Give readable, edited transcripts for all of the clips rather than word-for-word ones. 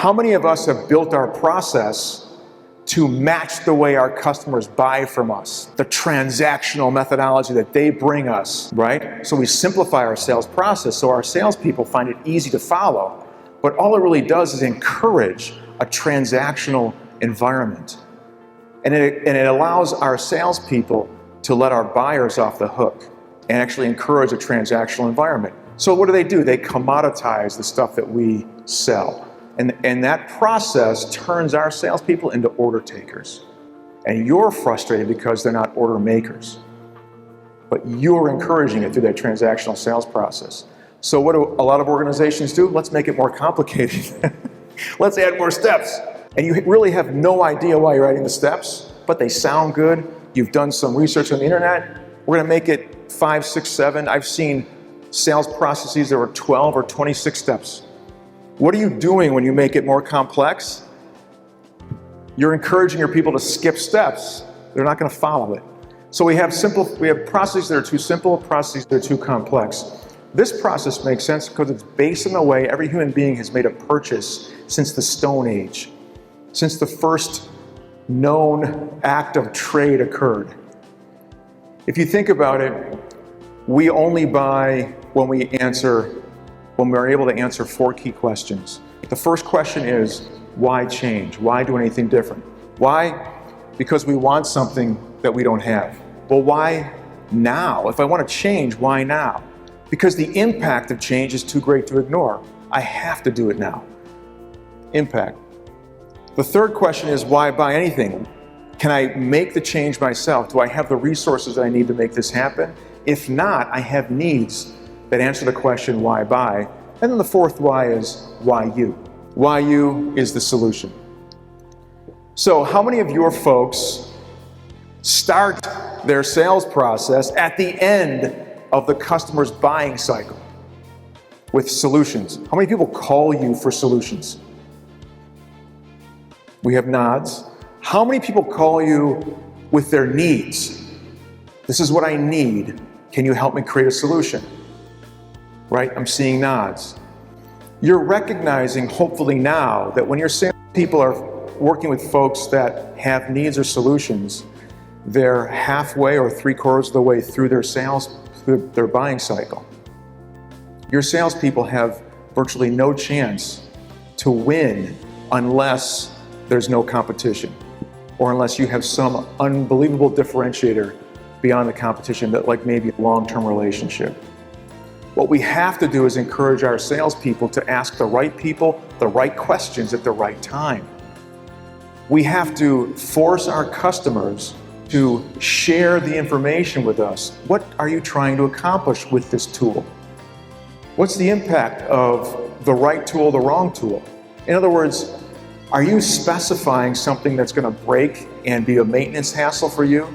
How many of us have built our process to match the way our customers buy from us, the transactional methodology that they bring us, right? So we simplify our sales process so our salespeople find it easy to follow, but all it really does is encourage a transactional environment. And it allows our salespeople to let our buyers off the hook and actually encourage a transactional environment. So what do? They commoditize the stuff that we sell. And that process turns our salespeople into order takers. And you're frustrated because they're not order makers. But you're encouraging it through that transactional sales process. So what do a lot of organizations do? Let's make it more complicated. Let's add more steps. And you really have no idea why you're adding the steps, but they sound good. You've done some research on the internet. We're going to make it 5, 6, 7. I've seen sales processes that were 12 or 26 steps. What are you doing when you make it more complex? You're encouraging your people to skip steps. They're not going to follow it. So we have processes that are too simple, processes that are too complex. This process makes sense because it's based on the way every human being has made a purchase since the Stone Age, since the first known act of trade occurred. If you think about it, we only buy when we're able to answer 4 key questions. The first question is, why change? Why do anything different? Why? Because we want something that we don't have. Well, why now? If I want to change, why now? Because the impact of change is too great to ignore. I have to do it now. Impact. The third question is, why buy anything? Can I make the change myself? Do I have the resources that I need to make this happen? If not, I have needs that answer the question, why buy? And then the fourth why is, why you? Why you is the solution. So how many of your folks start their sales process at the end of the customer's buying cycle with solutions? How many people call you for solutions? We have nods. How many people call you with their needs? This is what I need. Can you help me create a solution? Right? I'm seeing nods. You're recognizing, hopefully now, that when your salespeople are working with folks that have needs or solutions, they're halfway or 3/4 of the way through their buying cycle. Your salespeople have virtually no chance to win unless there's no competition, or unless you have some unbelievable differentiator beyond the competition, that like maybe a long-term relationship. What we have to do is encourage our salespeople to ask the right people the right questions at the right time. We have to force our customers to share the information with us. What are you trying to accomplish with this tool? What's the impact of the right tool, the wrong tool? In other words, are you specifying something that's going to break and be a maintenance hassle for you?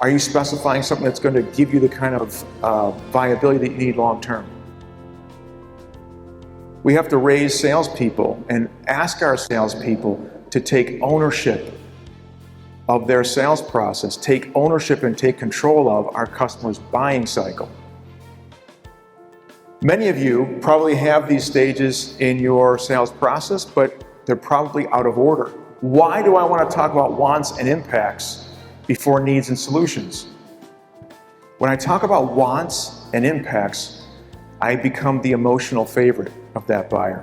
Are you specifying something that's going to give you the kind of viability that you need long term? We have to raise salespeople and ask our salespeople to take ownership of their sales process, take ownership and take control of our customers' buying cycle. Many of you probably have these stages in your sales process, but they're probably out of order. Why do I want to talk about wants and impacts before needs and solutions? When I talk about wants and impacts, I become the emotional favorite of that buyer.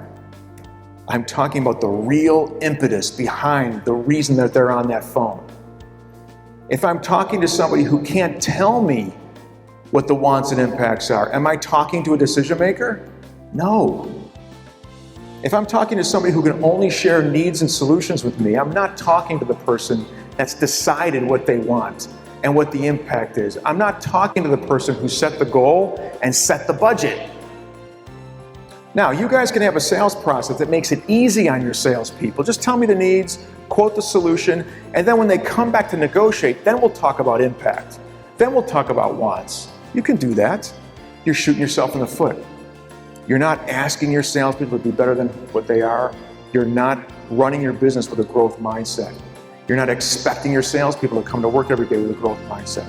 I'm talking about the real impetus behind the reason that they're on that phone. If I'm talking to somebody who can't tell me what the wants and impacts are, am I talking to a decision maker? No. If I'm talking to somebody who can only share needs and solutions with me, I'm not talking to the person that's decided what they want and what the impact is. I'm not talking to the person who set the goal and set the budget. Now, you guys can have a sales process that makes it easy on your salespeople. Just tell me the needs, quote the solution, and then when they come back to negotiate, then we'll talk about impact. Then we'll talk about wants. You can do that. You're shooting yourself in the foot. You're not asking your salespeople to be better than what they are. You're not running your business with a growth mindset. You're not expecting your salespeople to come to work every day with a growth mindset.